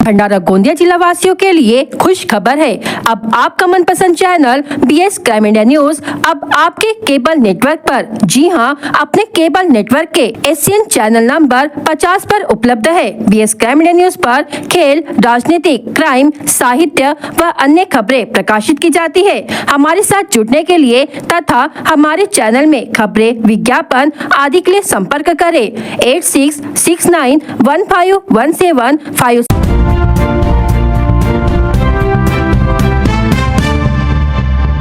भंडारा गोंदिया जिला वासियों के लिए खुश खबर है। अब आपका मनपसंद channel BS crime India news अब आपके केबल नेटवर्क पर, जी हां, अपने केबल नेटवर्क के एशियन चैनल नंबर 50 पर उपलब्ध है। BS क्राइम इंडिया न्यूज पर खेल, राजनीतिक, क्राइम, साहित्य व अन्य खबरें प्रकाशित की जाती है। हमारे साथ जुड़ने के लिए तथा हमारे चैनल में खबरें, विज्ञापन आदि के लिए संपर्क करें 8669151755।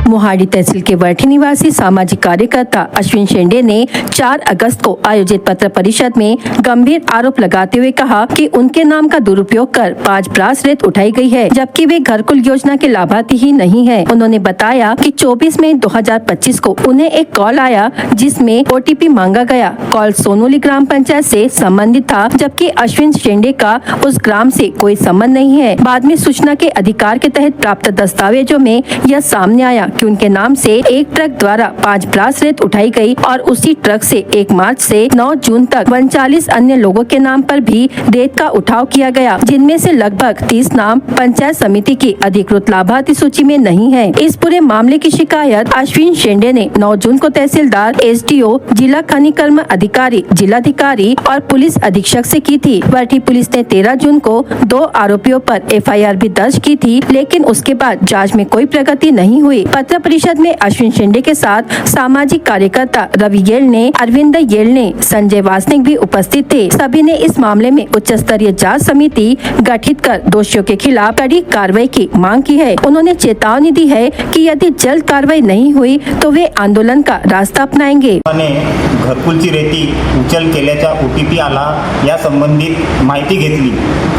मोहाड़ी तहसील के वर्ठी निवासी सामाजिक कार्यकर्ता अश्विन शेंडे ने 4 अगस्त को आयोजित पत्र परिषद में गंभीर आरोप लगाते हुए कहा कि उनके नाम का दुरुपयोग कर 5 ब्रास रेत उठाई गई है, जबकि वे घरकुल योजना के लाभार्थी ही नहीं है। उन्होंने बताया कि 24 मई 2025 को उन्हें एक कॉल आया जिसमें OTP मांगा गया। कॉल सोनोली ग्राम पंचायत से संबंधित था, जबकि अश्विन शेंडे का उस ग्राम से कोई संबंध नहीं है। बाद में सूचना के अधिकार के तहत प्राप्त दस्तावेजों में यह सामने आया कि उनके नाम से एक ट्रक द्वारा 5 ब्रास रेत उठाई गई और उसी ट्रक से 1 मार्च से 9 जून तक 39 अन्य लोगों के नाम पर भी रेत का उठाव किया गया, जिनमें से लगभग 30 नाम पंचायत समिति की अधिकृत लाभार्थी सूची में नहीं है। इस पूरे मामले की शिकायत अश्विन शेंडे ने 9 जून को तहसीलदार, SDO, जिला खनिकर्म अधिकारी, जिलाधिकारी और पुलिस अधीक्षक से की थी। वर्ठी पुलिस ने 13 जून को 2 आरोपियों पर FIR भी दर्ज की थी, लेकिन उसके बाद जांच में कोई प्रगति नहीं हुई। पत्र परिषद में अश्विन शेंडे के साथ सामाजिक कार्यकर्ता रवि येलने, अरविंद येलने, संजय वासनिक भी उपस्थित थे। सभी ने इस मामले में उच्च स्तरीय जांच समिति गठित कर दोषियों के खिलाफ कड़ी कार्रवाई की मांग की है। उन्होंने चेतावनी दी है कि यदि जल्द कार्रवाई नहीं हुई तो वे आंदोलन का रास्ता अपनाएंगे। घरकुलची रेती उचल केल्याचा OTP आला, या संबंधित माहिती घेतली।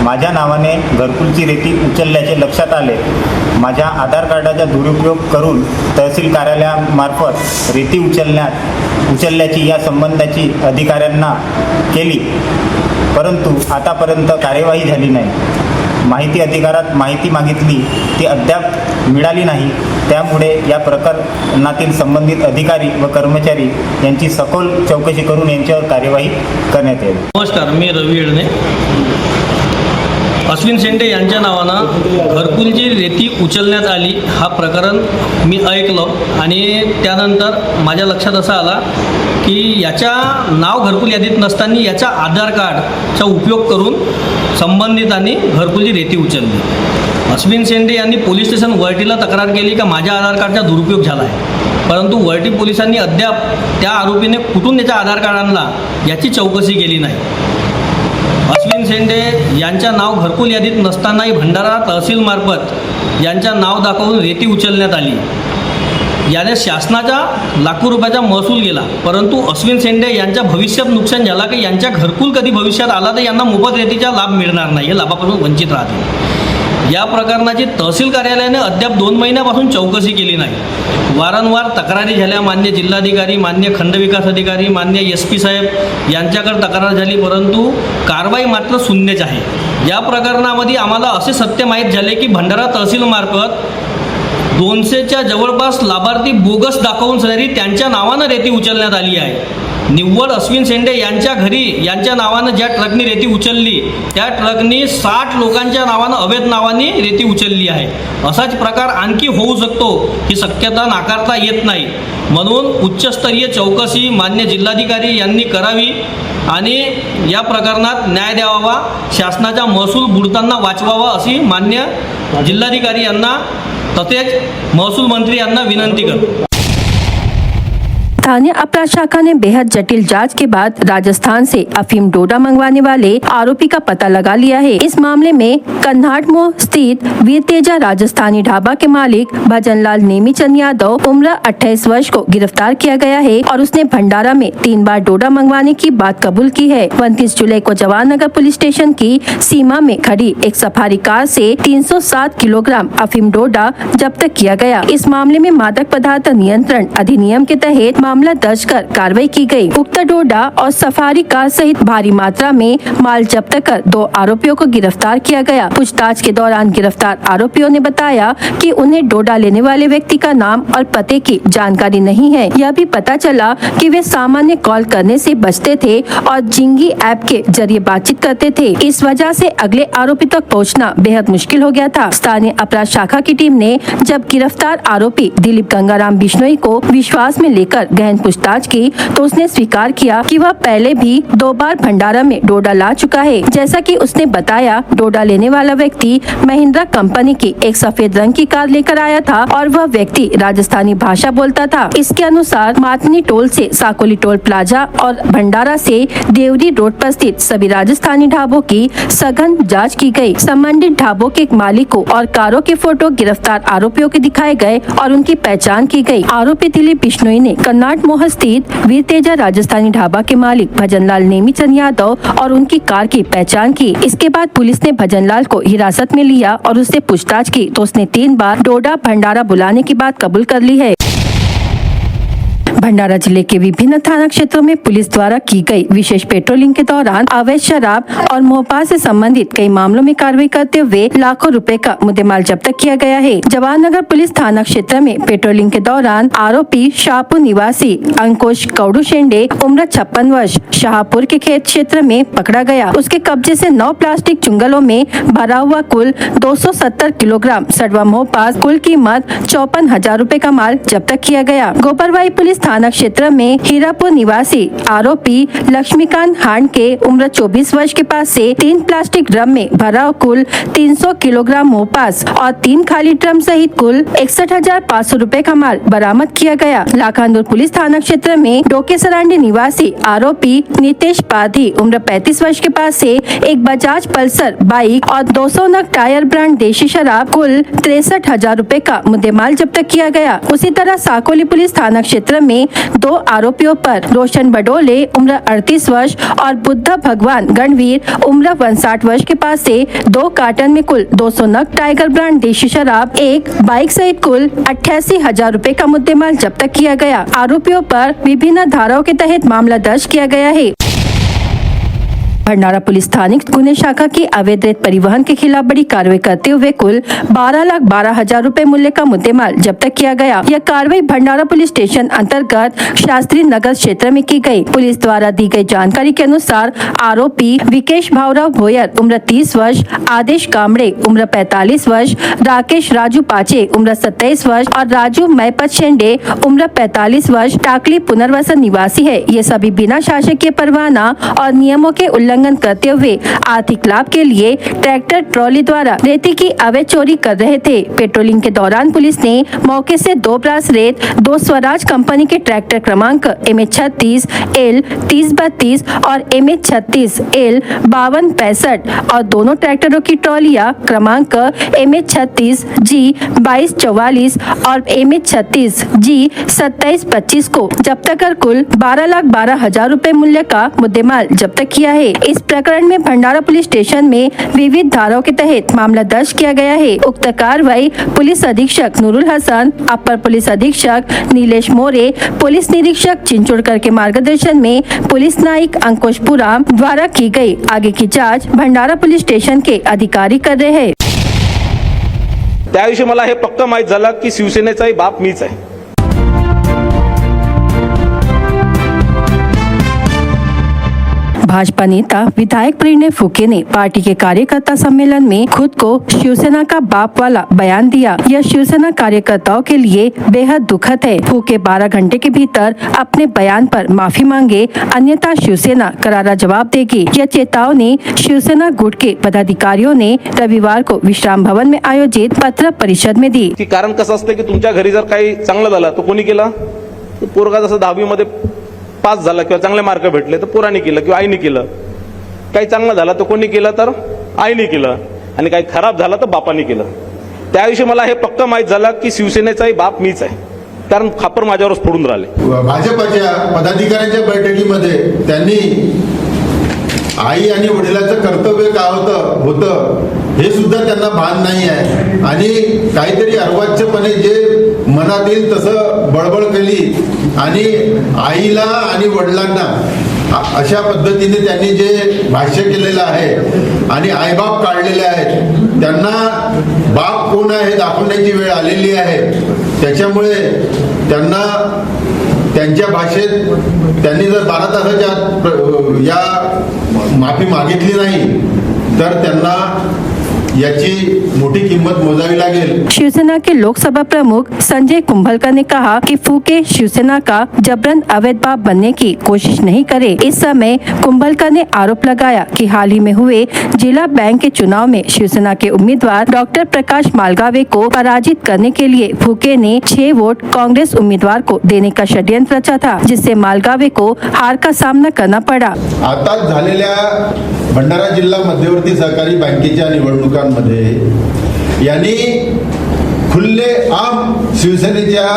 माझ्या नावाने घरकुलची रेती उचलल्याचे लक्षात आले। माझ्या आधार कार्डाचा दुरुपयोग करून तहसील कार्यालयामार्फत रेती उचलल्याची या संबंधाची अधिकाऱ्यांना केली, परंतु आतापर्यंत कार्यवाही झाली नाही। माहिती अधिकारात माहिती मागितली, ती अद्याप मिळाली नाही। त्यामुळे या प्रकरणातील संबंधित अधिकारी व कर्मचारी यांची सखोल चौकशी करून यांच्यावर कार्यवाही करण्यात येईल। नमस्कार, मी रवि येळणे। अश्विन शेंडे यांच्या नावानं घरकुलची रेती उचलण्यात आली हा प्रकरण मी ऐकलं आणि त्यानंतर माझ्या लक्षात असं आला की याच्या नाव घरकुल यादीत नसताना याचा आधार कार्डचा उपयोग करून संबंधितांनी घरकुलची रेती उचलली। अश्विन शेंडे यांनी पोलीस स्टेशन वर्टीला तक्रार केली का माझ्या आधार कार्डचा दुरुपयोग झाला आहे, परंतु वर्टी पोलिसांनी अद्याप त्या आरोपीने कुठून त्याचा आधार कार्ड आणला याची चौकशी केली नाही। अश्विन शेंडे यांच्या नाव घरकुल यादीत नसतानाही भंडारा तहसीलमार्फत यांच्या नाव दाखवून रेती उचलण्यात आली। याने शासनाचा लाखो रुपयाचा महसूल गेला, परंतु अश्विन शेंडे यांच्या भविष्यात नुकसान झाला की यांच्या घरकुल कधी भविष्यात आला तर यांना मोफत रेतीचा लाभ मिळणार नाही, या लाभापासून वंचित राहतील। या प्रकरणाची तहसील कार्यालयाने अद्याप 2 महिन्यापासून चौकशी केली नाही। वारंवार तक्रारी झाल्या, मान्य जिल्हाधिकारी, मान्य खंडविकास अधिकारी, मान्य SP साहेब यांच्याकडे तक्रार झाली, परंतु कारवाई मात्र शून्यच आहे। या प्रकरणामध्ये आम्हाला असे सत्य माहीत झाले की भंडारा तहसीलमार्फत 200च्या जवळपास लाभार्थी बोगस दाखवून सरी त्यांच्या नावानं रेती उचलण्यात आली आहे। निव्वळ अश्विन शेंडे यांच्या घरी यांच्या नावानं ज्या ट्रकनी रेती उचलली त्या ट्रकनी 60 लोकांच्या नावानं अवैध नावाने रेती उचलली आहे। असाच प्रकार आणखी होऊ शकतो ही शक्यता नाकारता येत नाही, म्हणून उच्चस्तरीय चौकशी मान्य जिल्हाधिकारी यांनी करावी आणि या प्रकरणात न्याय द्यावा, शासनाचा महसूल बुडताना वाचवावा अशी मान्य जिल्हाधिकारी यांना तसेच महसूल मंत्री यांना विनंती करतो। स्थानीय अपराध शाखा ने बेहद जटिल जांच के बाद राजस्थान से अफीम डोडा मंगवाने वाले आरोपी का पता लगा लिया है। इस मामले में कन्हाटमो स्थित वीर तेजा राजस्थानी ढाबा के मालिक भजनलाल नेमीचंद यादव उम्र 28 वर्ष को गिरफ्तार किया गया है और उसने भंडारा में 3 बार डोडा मंगवाने की बात कबूल की है। 29 जुलाई को जवाहरनगर पुलिस स्टेशन की सीमा में खड़ी एक सफारी कार से 307 किलोग्राम अफीम डोडा जब्त किया गया। इस मामले में मादक पदार्थ नियंत्रण अधिनियम के तहत मामला दर्ज कर कार्रवाई की गई। उक्त डोडा और सफारी कार सहित भारी मात्रा में माल जब्त कर 2 आरोपियों को गिरफ्तार किया गया। पूछताछ के दौरान गिरफ्तार आरोपियों ने बताया कि उन्हें डोडा लेने वाले व्यक्ति का नाम और पते की जानकारी नहीं है। यह भी पता चला कि वे सामान्य कॉल करने से बचते थे और जिंगी ऐप के जरिए बातचीत करते थे। इस वजह से अगले आरोपी तक पहुंचना बेहद मुश्किल हो गया था। स्थानीय अपराध शाखा की टीम ने जब गिरफ्तार आरोपी दिलीप गंगाराम बिश्नोई को विश्वास में लेकर गहन पूछताछ की तो उसने स्वीकार किया कि वह पहले भी 2 बार भंडारा में डोडा ला चुका है। जैसा कि उसने बताया, डोडा लेने वाला व्यक्ति महिंद्रा कंपनी की एक सफेद रंग की कार लेकर आया था और वह व्यक्ति राजस्थानी भाषा बोलता था। इसके अनुसार मातनी टोल से साकोली टोल प्लाजा और भंडारा से देवरी रोड पर स्थित सभी राजस्थानी ढाबों की सघन जांच की गई। संबंधित ढाबों के मालिकों और कारों के फोटो गिरफ्तार आरोपियों के दिखाए गए और उनकी पहचान की गई। आरोपी दिलीप बिश्नोई ने कर्नाट मोह स्थित वीर तेजा राजस्थानी ढाबा के मालिक भजनलाल नेमीचंद यादव और उनकी कार की पहचान की। इसके बाद पुलिस ने भजनलाल को हिरासत में लिया और उससे पूछताछ की तो उसने 3 बार डोडा भंडारा बुलाने की बात कबूल कर ली है। भंडारा जिले के विभिन्न थाना क्षेत्रों में पुलिस द्वारा की गई विशेष पेट्रोलिंग के दौरान अवैध शराब और मोहपाल से संबंधित कई मामलों में कार्रवाई करते हुए लाखों रुपए का मुद्देमाल जब्त किया गया है। जवाहरनगर पुलिस थाना क्षेत्र में पेट्रोलिंग के दौरान आरोपी शाहपुर निवासी अंकुश कौडू शेंडे उम्र 56 वर्ष शाहपुर के खेत क्षेत्र में पकड़ा गया। उसके कब्जे से 9 प्लास्टिक चुंगलों में भरा हुआ कुल 270 किलोग्राम सड़वा मोहपाल कुल कीमत 54,000 रुपए का माल जब्त किया गया। गोपरवाही पुलिस थाना क्षेत्र में हीरापुर निवासी आरोपी लक्ष्मीकांत हांड के उम्र 24 वर्ष के पास से 3 प्लास्टिक ड्रम में भरा कुल 300 किलोग्राम मोहपास और 3 खाली ड्रम सहित कुल 61,500 रुपए का माल बरामद किया गया। लाखांदूर पुलिस थाना क्षेत्र में डोके सरांडी निवासी आरोपी नितेश पाधी उम्र 35 वर्ष के पास से एक बजाज पल्सर बाइक और 200 नग टायर ब्रांड देशी शराब कुल 63,000 रुपए का मुद्देमाल जब्त किया गया। उसी तरह साकोली पुलिस थाना क्षेत्र में 2 आरोपियों पर रोशन बडोले उम्र 38 वर्ष और बुद्ध भगवान गणवीर उम्र 59 वर्ष के पास से 2 कार्टन में कुल 200 नग टाइगर ब्रांड देशी शराब, एक बाइक सहित कुल 88,000 रुपए का मुद्देमाल जब्त किया गया। आरोपियों पर विभिन्न धाराओं के तहत मामला दर्ज किया गया है। भंडारा पुलिस स्थानिक गुने शाखा की अवैध रेत परिवहन के खिलाफ बड़ी कार्रवाई करते हुए कुल 12,12,000 रुपए मूल्य का मुद्देमाल जब्त किया गया। यह कार्रवाई भंडारा पुलिस स्टेशन अंतर्गत शास्त्री नगर क्षेत्र में की गई। पुलिस द्वारा दी गई जानकारी के अनुसार आरोपी विकेश भावराव भोयर उम्र 30 वर्ष, आदेश कामड़े उम्र 45 वर्ष, राकेश राजू पाचे उम्र 27 वर्ष और राजू मैपत शेंडे उम्र 45 वर्ष टाकली पुनर्वसन निवासी है। ये सभी बिना शासकीय परवाना और नियमों के उल्लंघन करते हुए आर्थिक लाभ के लिए ट्रैक्टर ट्रॉली द्वारा रेती की अवैध चोरी कर रहे थे। पेट्रोलिंग के दौरान पुलिस ने मौके से 2 ब्रास रेत, 2 स्वराज कंपनी के ट्रैक्टर क्रमांक MH36 L 3032 और MH36 L 5265 और दोनों ट्रैक्टरों की ट्रॉलियां क्रमांक MH36 G 2244 और MH36 G 2725 को जब्त कर कुल 12,12,000 रुपए मूल्य का मुद्देमाल जब्त किया है। इस प्रकरण में भंडारा पुलिस स्टेशन में विविध धाराओं के तहत मामला दर्ज किया गया है। उक्त कार्रवाई पुलिस अधीक्षक नूरुल हसन, अपर पुलिस अधीक्षक नीलेश मोरे, पुलिस निरीक्षक चिंचोड़कर के मार्गदर्शन में पुलिस नायक अंकुश पुराम द्वारा की गई। आगे की जांच भंडारा पुलिस स्टेशन के अधिकारी कर रहे हैं। त्याविषयी मला हे पक्क माहित झालं की शिवसेनेचाही बाप मीच आहे। भाजपा नेता विधायक प्रणय फूके ने पार्टी के कार्यकर्ता सम्मेलन में खुद को शिवसेना का बाप वाला बयान दिया। यह शिवसेना कार्यकर्ताओं के लिए बेहद दुखद है। फूके 12 घंटे के भीतर अपने बयान पर माफी मांगे, अन्यथा शिवसेना करारा जवाब देगी। यह चेतावनी शिवसेना गुट के पदाधिकारियों ने रविवार को विश्राम भवन में आयोजित पत्र परिषद में दी। की कारण कसं असतं की तुमच्या घरी जर काही चांगलं झालं तर कोणी केलं? पोरगा जसं 10वी मध्ये पास झाला किंवा चांगले मार्क भेटले तर पोराने केलं किंवा आईने केलं. काही चांगलं झालं तर कोणी केलं तर आईने केलं आणि काही खराब झालं तर बापाने केलं. त्याविषयी मला हे पक्क माहित झालं की शिवसेनेचाही बाप मीच आहे, कारण खापर माझ्यावरच फोडून राहिले. भाजपच्या पदाधिकाऱ्यांच्या बैठकीमध्ये त्यांनी आई आणि वडिलांचं कर्तव्य काय होतं हे सुद्धा त्यांना भान नाही आहे आणि काहीतरी अर्वाच्यपणे जे मनात येईल तसं बळबळ केली आणि आईला आणि वडिलांना अशा पद्धतीने त्यांनी जे भाष्य केलेलं आहे आणि आईबाप काढलेले आहेत, त्यांना बाप कोण आहे हे दाखवण्याची वेळ आलेली आहे. त्याच्यामुळे त्यांना त्यांच्या भाषेत त्यांनी जर 12 तासाच्या आत या माफी मागितली नाही तर त्यांना याची मोठी किंमत मोजावी लागेल. शिवसेना के लोकसभा प्रमुख संजय कुंभलकर ने कहा कि फूके शिवसेना का जबरन अवैध बाप बनने की कोशिश नहीं करे. इस समय कुंभलकर ने आरोप लगाया कि हाल ही में हुए जिला बैंक के चुनाव में शिवसेना के उम्मीदवार डॉक्टर प्रकाश मालगावे को पराजित करने के लिए फूके ने 6 वोट कांग्रेस उम्मीदवार को देने का षड्यंत्र रचा था, जिससे मालगावे को हार का सामना करना पड़ा. आता झालेल्या भंडारा जिल्हा मध्यवर्ती सहकारी बँकेच्या निवडणुकांमध्ये यांनी खुल्ले आम शिवसेनेच्या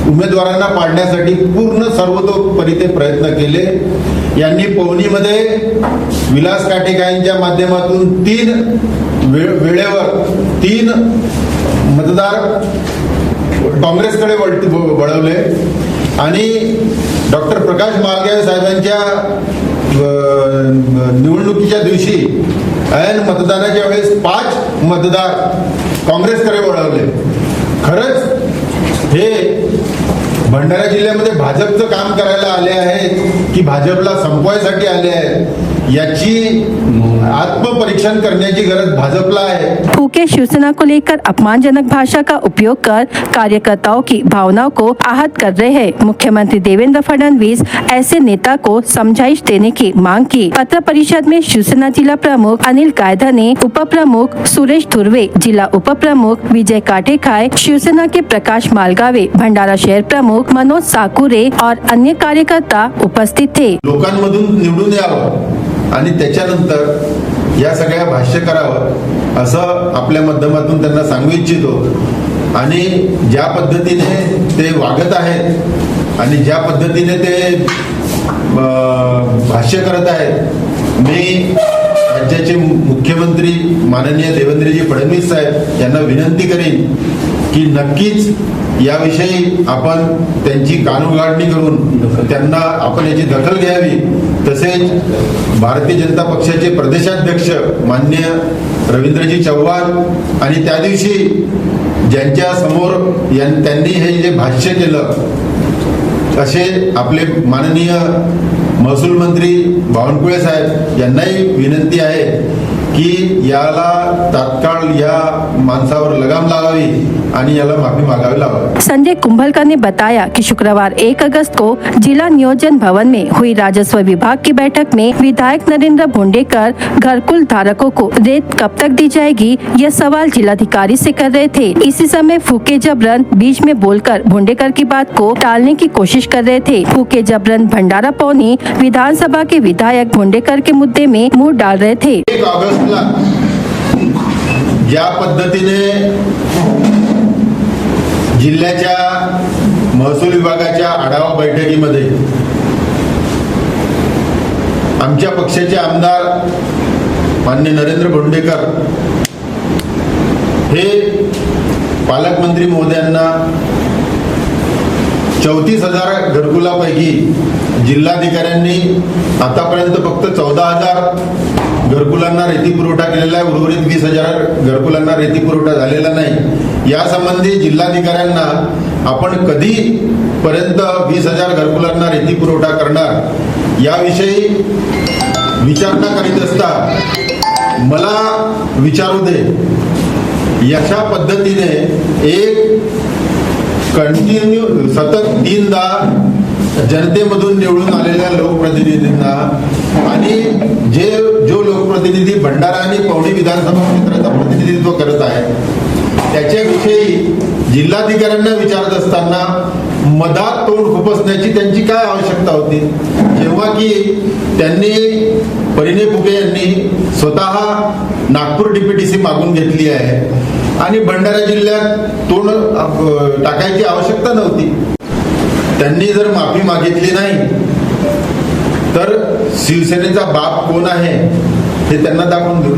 उमेदवारांना पाडण्यासाठी पूर्ण सर्वतोपरी ते प्रयत्न केले. यांनी पवनीमध्ये विलास काटेकांच्या माध्यमातून 3 वेळेवर 3 मतदार काँग्रेसकडे वळवले आणि डॉक्टर प्रकाश मालगावे साहेबांच्या निवडणुकीच्या दिवशी ऐन मतदानाच्या वेळेस 5 मतदार काँग्रेसकडे वळवले. खरंच हे भंडारा जिल्ह्यामध्ये भाजपचं काम करायला आले आहेत की भाजपला संपवायसाठी आले आहेत याची आत्मपरीक्षण करण्याची गरज भाजपला आहे. फूके शिवसेना को लेकर अपमानजनक भाषा का उपयोग कर कार्यकर्ताओं की भावनाओं को आहत कर रहे हैं. मुख्यमंत्री देवेंद्र फडणवीस ऐसे नेता को समझाइश देने की मांग की. पत्र परिषद में शिवसेना जिला प्रमुख अनिल कायदा ने उप प्रमुख सुरेश धुर्वे, जिला उप प्रमुख विजय काटेखाय, शिवसेना के प्रकाश मालगावे, भंडारा शहर प्रमुख मनोज साकुरे और अन्य कार्यकर्ता उपस्थित थे. लोकांमधून निवडून यावं आणि त्याच्यानंतर या सगळ्या भाष्य करावं असं आपल्या माध्यमातून त्यांना सांगू इच्छितो. आणि ज्या पद्धतीने ते वागत आहेत आणि ज्या पद्धतीने ते भाष्य करत आहेत, मी राज्याचे मुख्यमंत्री माननीय देवेंद्रजी फडणवीस साहेब यांना विनंती करीन की नक्कीच याविषयी आपण त्यांची कानउघाडणी करून त्यांना आपण याची दखल घ्यावी. तसेच भारतीय जनता पक्षाचे प्रदेशाध्यक्ष माननीय रवींद्रजी चव्हाण आणि त्या दिवशी ज्यांच्या समोर त्यांनी हे जे भाष्य केलं असे आपले माननीय महसूल मंत्री बावनकुळे साहेब यांनाही विनंती आहे की याला तात्काळ या माणसावर लगाम लावावी आणि याला माफी मागावी लावावी. संजय कुंभलकर ने बताया कि शुक्रवार 1 अगस्त को जिला नियोजन भवन में हुई राजस्व विभाग की बैठक में विधायक नरेंद्र भोंडेकर घरकुल धारकों को रेत कब तक दी जाएगी, यह सवाल जिलाधिकारी से कर रहे थे. इसी समय फूके जबरन बीच में बोलकर भोंडेकर की बात को टालने की कोशिश कर रहे थे. फूके जबरन भंडारा पौनी विधानसभा के विधायक भोंडेकर के मुद्दे में मुंह डाल रहे थे. 1 ऑगस्टला ज्या पद्धतीने जिल्ह्याच्या महसूल विभागाच्या आढावा बैठकीमध्ये आमच्या पक्षाचे आमदार मान्य नरेंद्र भोंडेकर हे पालकमंत्री महोदयांना 34,000 घरकुलापैकी जिल्हाधिकाऱ्यांनी आतापर्यंत फक्त 14,000 घरकुलांना रेती पुरवठा केलेला आहे. उर्वरित 20,000 घरकुलांना रेती पुरवठा झालेला नाही. यासंबंधी जिल्हाधिकाऱ्यांना आपण कधी पर्यंत 20,000 घरकुलांना रेती पुरवठा करणार याविषयी विचारणा करीत असता मला विचारू दे. अशा पद्धतीने एक कंटिन्यू सतत 3दा जनतेमधून निवडून आलेल्या लोकप्रतिनिधींना आणि जो लोकप्रतिनिधी भंडारा आणि पवनी विधानसभा क्षेत्राचं प्रतिनिधित्व करत आहे त्याच्याविषयी जिल्हाधिकाऱ्यांना विचारत असताना मधात तोंड खुपसण्याची त्यांची काय आवश्यकता होती, जेव्हा की त्यांनी परिणय फुके यांनी स्वतः नागपूर डीपीटीसी मागून घेतली आहे आणि भंडारा जिल्ह्यात तोंड टाकायची आवश्यकता नव्हती. त्यांनी जर माफी मागितली नाही तर शिवसेनेचा बाप कोण आहे हे त्यांना दाखवून देऊ.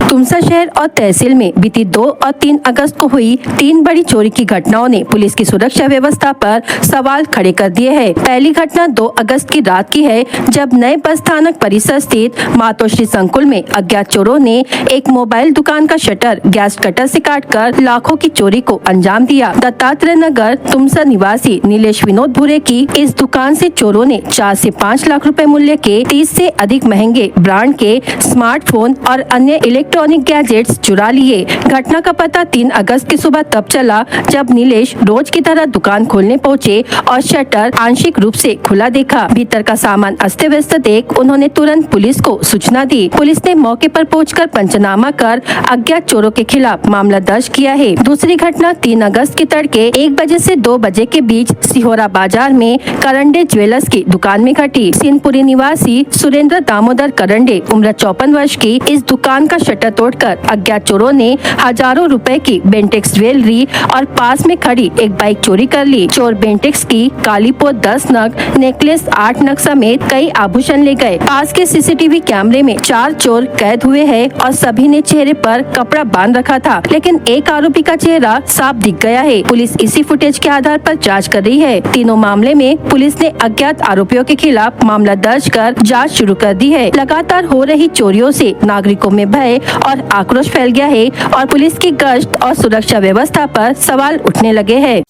तुमसा शहर और तहसील में बीती 2 और 3 अगस्त को हुई 3 बड़ी चोरी की घटनाओं ने पुलिस की सुरक्षा व्यवस्था पर सवाल खड़े कर दिए हैं। पहली घटना 2 अगस्त की रात की है, जब नए बस स्थानक परिसर स्थित मातोश्री संकुल में अज्ञात चोरों ने एक मोबाइल दुकान का शटर गैस कटर से काटकर लाखों की चोरी को अंजाम दिया। दत्तात्रेय नगर तुमसा निवासी नीलेश विनोद भूरे की इस दुकान से चोरों ने 4 से 5 लाख रुपए मूल्य के 30 से अधिक महंगे ब्रांड के स्मार्टफोन और अन्य इलेक्ट्रॉनिक गैजेट्स चुरा लिए। घटना का पता 3 अगस्त की सुबह तब चला जब नीलेश रोज की तरह दुकान खोलने पहुंचे और शटर आंशिक रूप से खुला देखा। भीतर का सामान अस्त व्यस्त देख उन्होंने तुरंत पुलिस को सूचना दी। पुलिस ने मौके पर पहुंचकर पंचनामा कर अज्ञात चोरों के खिलाफ मामला दर्ज किया है। दूसरी घटना 3 अगस्त के तड़के 1 बजे से 2 बजे के बीच सिहोरा बाजार में करंडे ज्वेलर्स की दुकान में घटी। सिंहपुरी निवासी सुरेंद्र दामोदर करंडे उम्र 54 वर्ष की इस दुकान का शटर तोड़कर अज्ञात चोरों ने हजारों रुपए की बेंटेक्स ज्वेलरी और पास में खड़ी एक बाइक चोरी कर ली। चोर बेंटेक्स की कालीपोत 10 नग, नेकलेस 8 नग समेत कई आभूषण ले गए। पास के सीसीटीवी कैमरे में 4 चोर कैद हुए हैं और सभी ने चेहरे पर कपड़ा बांध रखा था, लेकिन एक आरोपी का चेहरा साफ दिख गया है। पुलिस इसी फुटेज के आधार पर जांच कर रही है। तीनों मामले में पुलिस ने अज्ञात आरोपियों के खिलाफ मामला दर्ज कर जांच शुरू कर दी है। लगातार हो रही चोरियों से नागरिकों में भय और आक्रोश फैल गया है और पुलिस की गश्त और सुरक्षा व्यवस्था पर सवाल उठने लगे हैं।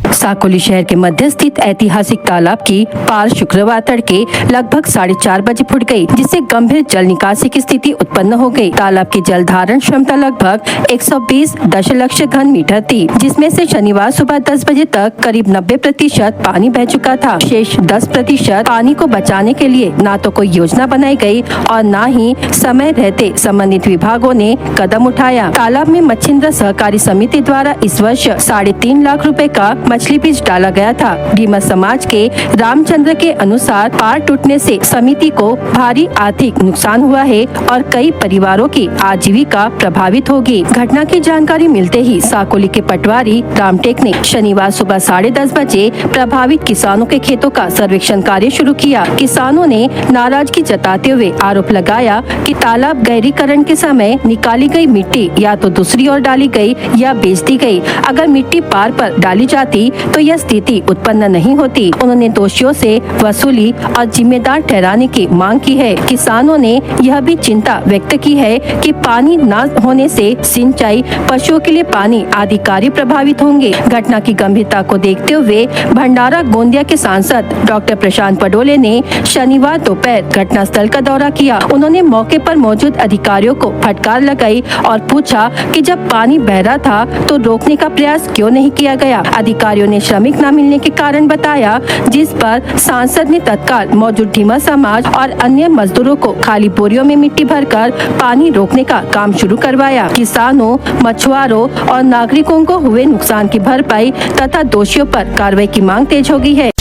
साकोली शहर के मध्य स्थित ऐतिहासिक तालाब की पार शुक्रवार तड़के लगभग 4:30 बजे फूट गई, जिससे गंभीर जल निकासी की स्थिति उत्पन्न हो गई। तालाब की जल धारण क्षमता लगभग 120 दशलक्ष घन मीटर थी, जिसमें से शनिवार सुबह 10 बजे तक करीब 90% पानी बह चुका था। शेष 10% पानी को बचाने के लिए न तो कोई योजना बनाई गई और न ही समय रहते संबंधित विभागों ने कदम उठाया। तालाब में मच्छिंद्र सहकारी समिति द्वारा इस वर्ष 3.5 लाख रुपए का मछली बीज डाला गया था। भीमा समाज के रामचंद्र के अनुसार पार टूटने से समिति को भारी आर्थिक नुकसान हुआ है और कई परिवारों की आजीविका प्रभावित होगी। घटना की जानकारी मिलते ही साकोली के पटवारी रामटेक ने शनिवार सुबह 10:30 बजे प्रभावित किसानों के खेतों का सर्वेक्षण कार्य शुरू किया। किसानों ने नाराजगी जताते हुए आरोप लगाया कि तालाब गहरीकरण के समय निकाली गई मिट्टी या तो दूसरी ओर डाली गई या बेच दी गई। अगर मिट्टी पार पर डाली जाती तो यह स्थिति उत्पन्न नहीं होती। उन्होंने दोषियों से वसूली और जिम्मेदार ठहराने की मांग की है। किसानों ने यह भी चिंता व्यक्त की है कि पानी न होने से सिंचाई, पशुओं के लिए पानी आदि कार्य प्रभावित होंगे। घटना की गंभीरता को देखते हुए भंडारा गोंदिया के सांसद डॉक्टर प्रशांत पडोले ने शनिवार दोपहर घटनास्थल का दौरा किया। उन्होंने मौके पर मौजूद अधिकारियों को फटकार लगाई और पूछा कि जब पानी बह रहा था तो रोकने का प्रयास क्यों नहीं किया गया। अधिकारियों ने श्रमिक न मिलने के कारण बताया, जिस पर सांसद ने तत्काल मौजूद ढीमा समाज और अन्य मजदूरों को खाली बोरियों में मिट्टी भरकर पानी रोकने का काम शुरू करवाया। किसानों, मछुआरों और नागरिकों को हुए नुकसान की भरपाई तथा दोषियों पर कार्रवाई की मांग तेज हो गई है।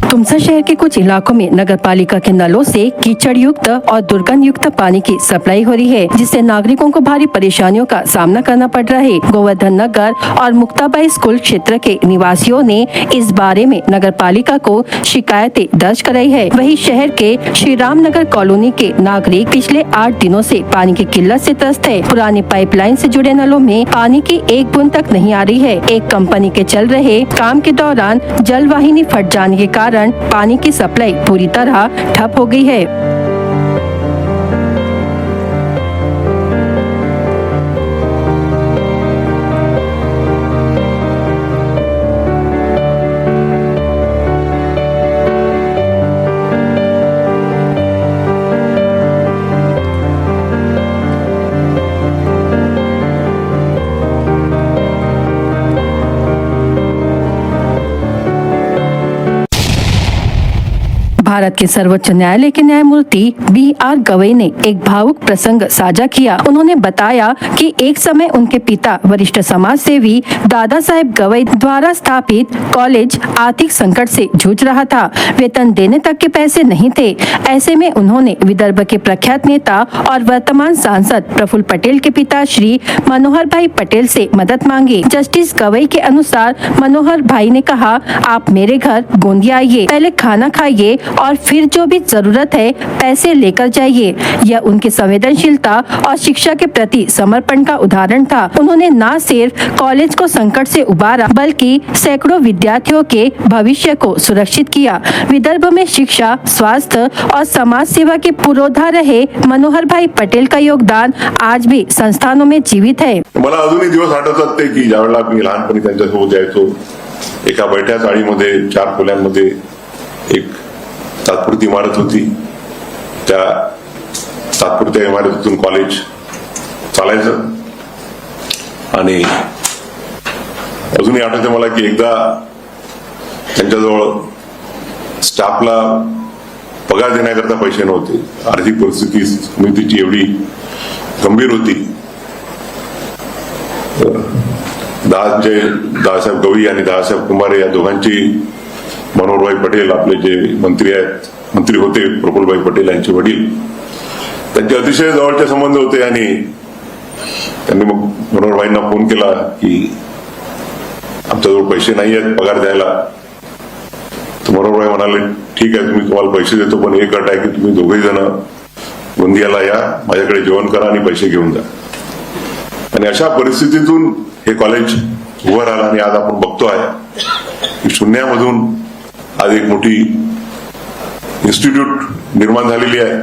तुमसा शहर के कुछ इलाकों में नगर पालिका के नलों से कीचड़ युक्त और दुर्गंध युक्त पानी की सप्लाई हो रही है, जिससे नागरिकों को भारी परेशानियों का सामना करना पड़ रहा है। गोवर्धन नगर और मुक्ताबाई स्कूल क्षेत्र के निवासियों ने इस बारे में नगर पालिका को शिकायतें दर्ज कराई है। वहीं शहर के श्री राम नगर कॉलोनी के नागरिक पिछले 8 दिनों से पानी की किल्लत से त्रस्त है। पुराने पाइपलाइन से जुड़े नलों में पानी की एक बूंद तक नहीं आ रही है। एक कंपनी के चल रहे काम के दौरान जलवाहिनी फट जाने के कारण पानी की सप्लाई पूरी तरह ठप हो गई है। भारत के सर्वोच्च न्यायालय के न्यायमूर्ति B.R. गवई ने एक भावुक प्रसंग साझा किया। उन्होंने बताया कि एक समय उनके पिता वरिष्ठ समाज सेवी दादा साहेब गवई द्वारा स्थापित कॉलेज आर्थिक संकट से जूझ रहा था। वेतन देने तक के पैसे नहीं थे। ऐसे में उन्होंने विदर्भ के प्रख्यात नेता और वर्तमान सांसद प्रफुल्ल पटेल के पिता श्री मनोहर भाई पटेल से मदद मांगी। जस्टिस गवई के अनुसार मनोहर भाई ने कहा, आप मेरे घर गोंदिया आइए, पहले खाना खाइए और फिर जो भी जरूरत है पैसे लेकर जाइए। यह उनकी संवेदनशीलता और शिक्षा के प्रति समर्पण का उदाहरण था। उन्होंने न सिर्फ कॉलेज को संकट से उबारा बल्कि सैकड़ों विद्यार्थियों के भविष्य को सुरक्षित किया। विदर्भ में शिक्षा, स्वास्थ्य और समाज सेवा के पुरोधा रहे मनोहर भाई पटेल का योगदान आज भी संस्थानों में जीवित है। मला अजूनही दिवस आठवतात ते की ज्यावेळेला मी लहानपणी त्यांच्यासोबत जायचो, एका बैठ्या चाळीमध्ये 4 खोल्यांमध्ये एक तात्पुरती इमारत होती. त्या तात्पुरत्या इमारतीतून कॉलेज चालायचं. आणि अजूनही आठवते मला की एकदा त्यांच्याजवळ स्टाफला पगार देण्याकरता पैसे नव्हते. आर्थिक परिस्थिती समितीची एवढी गंभीर होती. दादासाहेब गवई आणि दादासाहेब कुंभारे या दोघांची मनोहरभाई पटेल आपले जे मंत्री होते प्रफुल्लभाई पटेल यांचे वडील, त्यांचे अतिशय जवळचे संबंध होते. आणि त्यांनी मग मनोहरभाईंना फोन केला की आमच्याजवळ पैसे नाही आहेत पगार द्यायला. तर मनोहरभाई म्हणाले ठीक आहे, तुम्हाला पैसे देतो, पण एक अट आहे की तुम्ही दोघेही जण गोंदियाला या, माझ्याकडे जेवण करा आणि पैसे घेऊन जा. आणि अशा परिस्थितीतून हे कॉलेज उभं राहिलं. आणि आज आपण बघतो आहे की शून्यामधून आज एक मोठी इन्स्टिट्यूट निर्माण झालेली आहे.